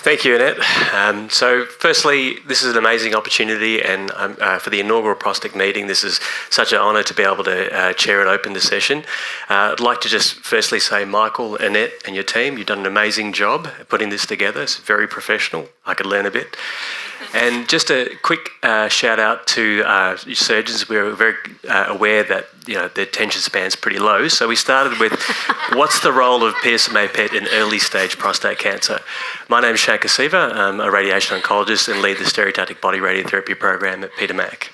Thank you, Annette. So firstly, this is an amazing opportunity, and for the inaugural ProsTIC meeting, this is such an honour to be able to chair and open the session. I'd like to just firstly say, Michael, Annette and your team, you've done an amazing job putting this together. It's very professional. I could learn a bit. And just a quick shout out to surgeons. We were very aware that the attention span's pretty low, so we started with what's the role of PSMA PET in early stage prostate cancer? My name is Shankar Siva. I'm a radiation oncologist and lead the stereotactic body radiotherapy program at Peter Mac.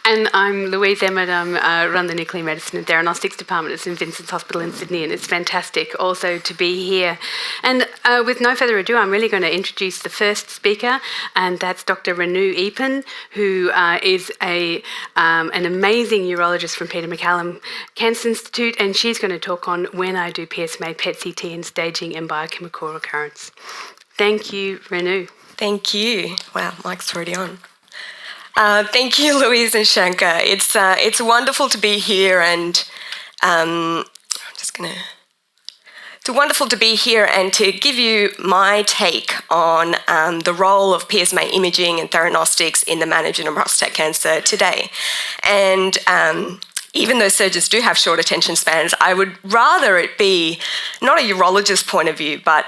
And I'm Louise Emmett. I run the Nuclear Medicine and Theranostics Department at St Vincent's Hospital in Sydney, and it's fantastic also to be here. And with no further ado, I'm really going to introduce the first speaker, and that's Dr. Renu Eapen, who is an amazing urologist from Peter MacCallum Cancer Institute, and she's going to talk on when I do PSMA PET CT and staging and biochemical recurrence. Thank you, Renu. Thank you. Wow, mic's already on. Thank you, Louise and Shankar. It's wonderful to be here, and it's wonderful to be here and to give you my take on the role of PSMA imaging and theranostics in the management of prostate cancer today. And even though surgeons do have short attention spans, I would rather it be not a urologist point of view, but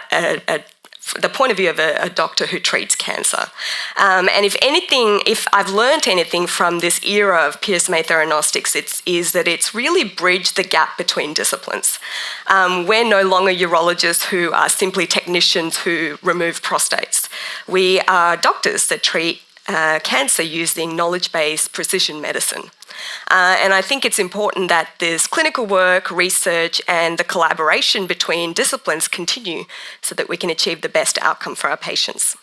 the point of view of a doctor who treats cancer. And if I've learned anything from this era of PSMA theranostics, is that it's really bridged the gap between disciplines. We're no longer urologists who are simply technicians who remove prostates. We are doctors that treat cancer using knowledge-based precision medicine. And I think it's important that this clinical work, research, and the collaboration between disciplines continue so that we can achieve the best outcome for our patients.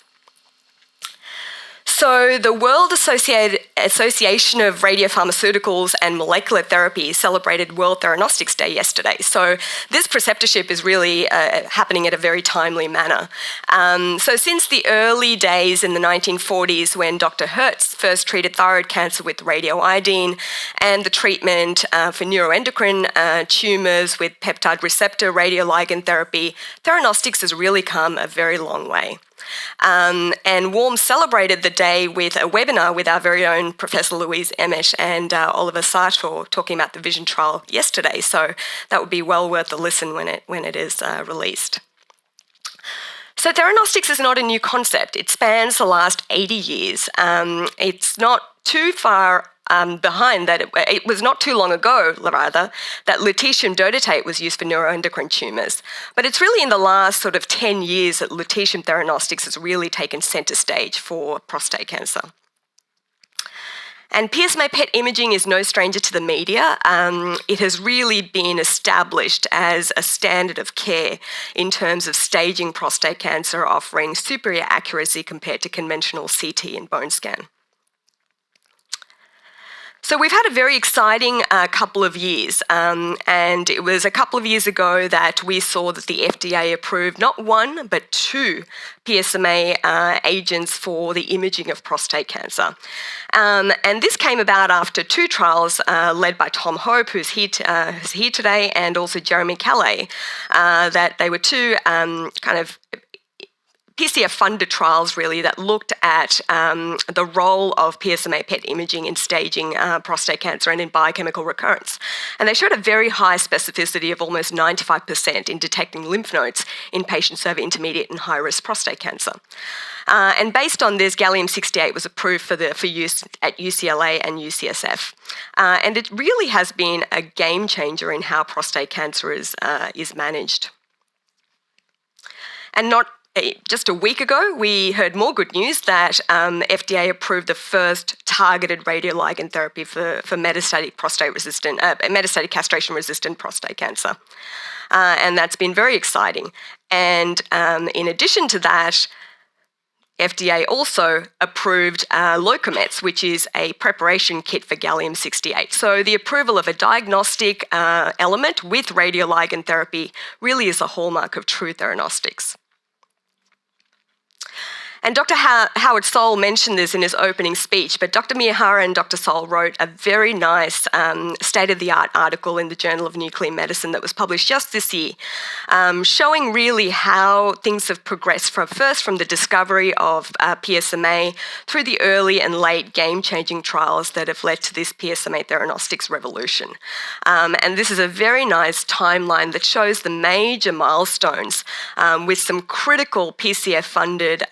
So the World Association of Radiopharmaceuticals and Molecular Therapy celebrated World Theranostics Day yesterday. So this preceptorship is really happening at a very timely manner. So since the early days in the 1940s when Dr. Hertz first treated thyroid cancer with radioiodine and the treatment for neuroendocrine tumours with peptide receptor radioligand therapy, theranostics has really come a very long way. And WARM celebrated the day with a webinar with our very own Professor Louise Emmett and Oliver Sartor talking about the VISION trial yesterday, so that would be well worth a listen when it is released. So theranostics is not a new concept. It spans the last 80 years. It's not too far behind that. It was not too long ago, rather, that lutetium dotatate was used for neuroendocrine tumours. But it's really in the last sort of 10 years that lutetium theranostics has really taken centre stage for prostate cancer. And PSMA PET imaging is no stranger to the media. It has really been established as a standard of care in terms of staging prostate cancer, offering superior accuracy compared to conventional CT and bone scan. So we've had a very exciting couple of years, and it was a couple of years ago that we saw that the FDA approved not one, but two PSMA agents for the imaging of prostate cancer. And this came about after two trials led by Tom Hope, who's here today, and also Jeremy Calais, that they were two kind of PCF-funded trials, really, that looked at the role of PSMA PET imaging in staging prostate cancer and in biochemical recurrence. And they showed a very high specificity of almost 95% in detecting lymph nodes in patients who have intermediate and high-risk prostate cancer. And based on this, gallium-68 was approved for use at UCLA and UCSF. And it really has been a game changer in how prostate cancer is managed. And just a week ago, we heard more good news that FDA approved the first targeted radioligand therapy for metastatic metastatic castration-resistant prostate cancer, and that's been very exciting. And in addition to that, FDA also approved Locomets, which is a preparation kit for gallium-68. So the approval of a diagnostic element with radioligand therapy really is a hallmark of true theranostics. And Dr. Howard Soul mentioned this in his opening speech, but Dr. Miyahara and Dr. Soul wrote a very nice state-of-the-art article in the Journal of Nuclear Medicine that was published just this year, showing really how things have progressed from the discovery of PSMA through the early and late game-changing trials that have led to this PSMA Theranostics revolution. And this is a very nice timeline that shows the major milestones with some critical PCF-funded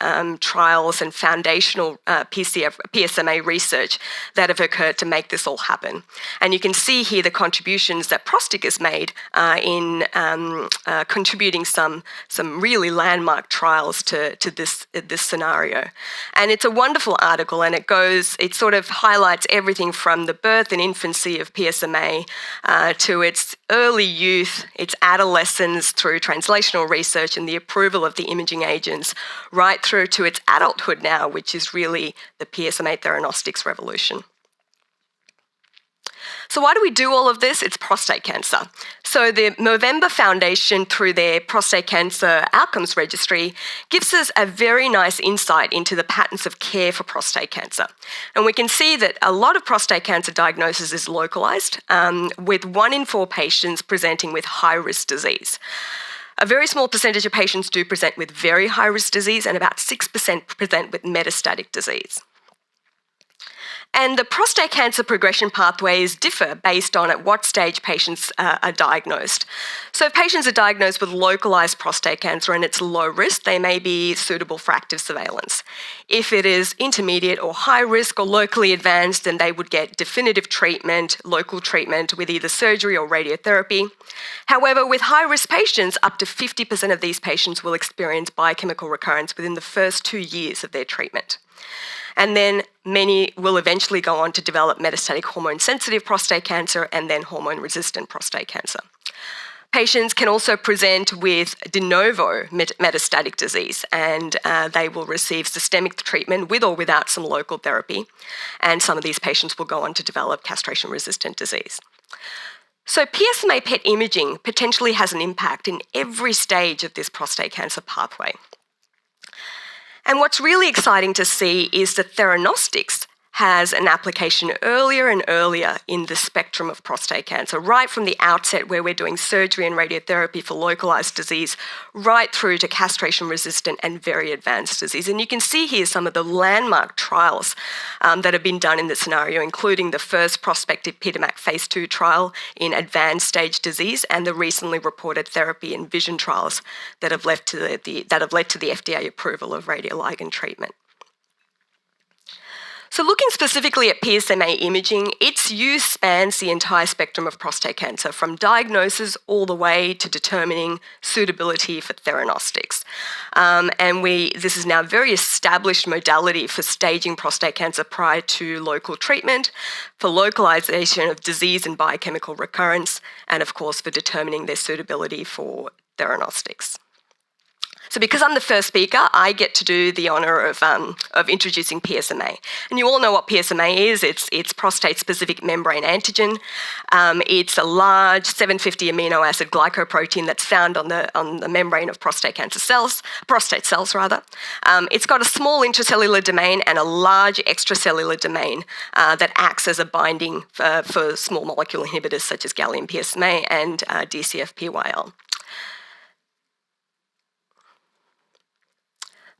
trials and foundational PSMA research that have occurred to make this all happen. And you can see here the contributions that ProsTIC has made in contributing some really landmark trials to this scenario. And it's a wonderful article, and it sort of highlights everything from the birth and infancy of PSMA to its early youth, its adolescence through translational research and the approval of the imaging agents, right through to its adulthood now, which is really the PSMA Theranostics revolution. So why do we do all of this? It's prostate cancer. So the Movember Foundation, through their prostate cancer outcomes registry, gives us a very nice insight into the patterns of care for prostate cancer. And we can see that a lot of prostate cancer diagnosis is localised, with 1 in 4 patients presenting with high-risk disease. A very small percentage of patients do present with very high-risk disease, and about 6% present with metastatic disease. And the prostate cancer progression pathways differ based on at what stage patients are diagnosed. So if patients are diagnosed with localised prostate cancer and it's low risk, they may be suitable for active surveillance. If it is intermediate or high risk or locally advanced, then they would get definitive treatment, local treatment with either surgery or radiotherapy. However, with high-risk patients, up to 50% of these patients will experience biochemical recurrence within the first 2 years of their treatment. And then many will eventually go on to develop metastatic hormone-sensitive prostate cancer and then hormone-resistant prostate cancer. Patients can also present with de novo metastatic disease, and they will receive systemic treatment with or without some local therapy. And some of these patients will go on to develop castration-resistant disease. So PSMA PET imaging potentially has an impact in every stage of this prostate cancer pathway. And what's really exciting to see is that theranostics has an application earlier and earlier in the spectrum of prostate cancer, right from the outset where we're doing surgery and radiotherapy for localised disease, right through to castration-resistant and very advanced disease. And you can see here some of the landmark trials that have been done in this scenario, including the first prospective PSMA phase 2 trial in advanced stage disease and the recently reported therapy and vision trials that have led to the FDA approval of radioligand treatment. So looking specifically at PSMA imaging, its use spans the entire spectrum of prostate cancer, from diagnosis all the way to determining suitability for theranostics. This is now a very established modality for staging prostate cancer prior to local treatment, for localization of disease and biochemical recurrence, and of course for determining their suitability for theranostics. So because I'm the first speaker, I get to do the honour of introducing PSMA. And you all know what PSMA is. It's prostate-specific membrane antigen. It's a large 750 amino acid glycoprotein that's found on the membrane of prostate cells. It's got a small intracellular domain and a large extracellular domain that acts as a binding for small molecule inhibitors such as gallium PSMA and DCF-PYL.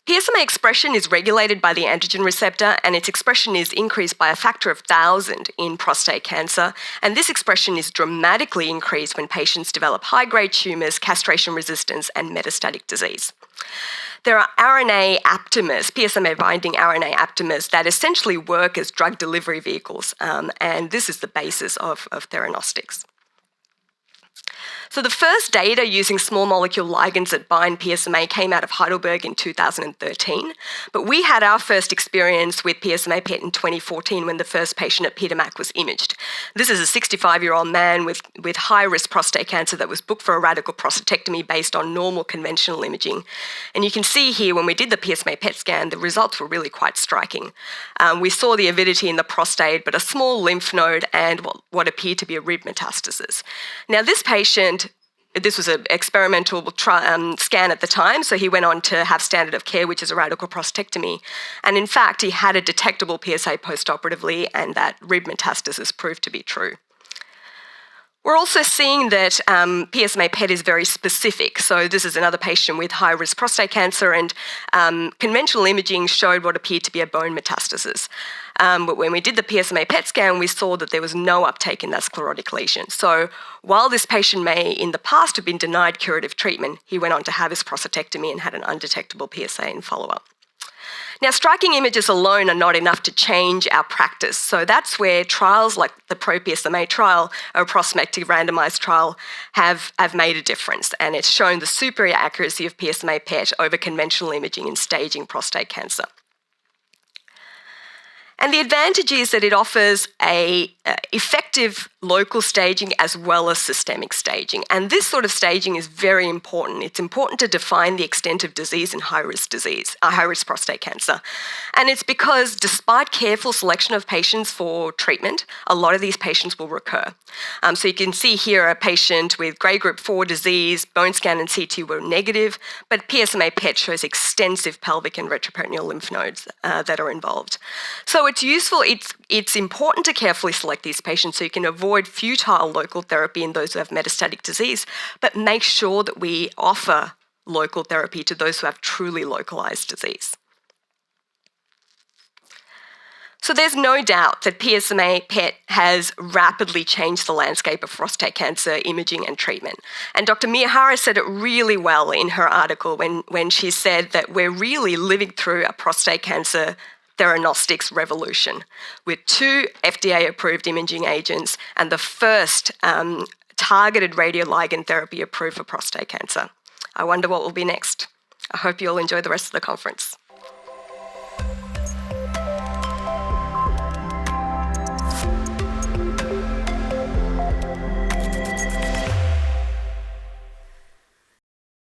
PSMA expression is regulated by the androgen receptor, and its expression is increased by a factor of 1,000 in prostate cancer, and this expression is dramatically increased when patients develop high-grade tumours, castration resistance, and metastatic disease. There are RNA aptamers, PSMA binding RNA aptamers, that essentially work as drug delivery vehicles, and this is the basis of theranostics. So the first data using small molecule ligands that bind PSMA came out of Heidelberg in 2013, but we had our first experience with PSMA PET in 2014 when the first patient at PDMAC was imaged. This is a 65-year-old man with high-risk prostate cancer that was booked for a radical prostatectomy based on normal conventional imaging. And you can see here when we did the PSMA PET scan, the results were really quite striking. We saw the avidity in the prostate, but a small lymph node and what appeared to be a rib metastasis. Now this patient this was an experimental scan at the time, so he went on to have standard of care, which is a radical prostatectomy. And in fact, he had a detectable PSA postoperatively, and that rib metastasis proved to be true. We're also seeing that PSMA PET is very specific. So this is another patient with high-risk prostate cancer, and conventional imaging showed what appeared to be a bone metastasis. But when we did the PSMA PET scan, we saw that there was no uptake in that sclerotic lesion. So while this patient may in the past have been denied curative treatment, he went on to have his prostatectomy and had an undetectable PSA in follow-up. Now, striking images alone are not enough to change our practice. So that's where trials like the PRO-PSMA trial, or prospective randomised trial, have made a difference. And it's shown the superior accuracy of PSMA PET over conventional imaging in staging prostate cancer. And the advantage is that it offers a effective local staging as well as systemic staging. And this sort of staging is very important. It's important to define the extent of disease in high-risk prostate cancer. And it's because despite careful selection of patients for treatment, a lot of these patients will recur. So you can see here a patient with grade group 4 disease, bone scan and CT were negative, but PSMA PET shows extensive pelvic and retroperitoneal lymph nodes that are involved. So it's useful, it's important to carefully select these patients so you can avoid futile local therapy in those who have metastatic disease, but make sure that we offer local therapy to those who have truly localized disease. So there's no doubt that PSMA PET has rapidly changed the landscape of prostate cancer imaging and treatment. And Dr. Miyahara said it really well in her article when she said that we're really living through a prostate cancer theranostics revolution with 2 FDA-approved imaging agents and the first targeted radioligand therapy approved for prostate cancer. I wonder what will be next. I hope you'll enjoy the rest of the conference.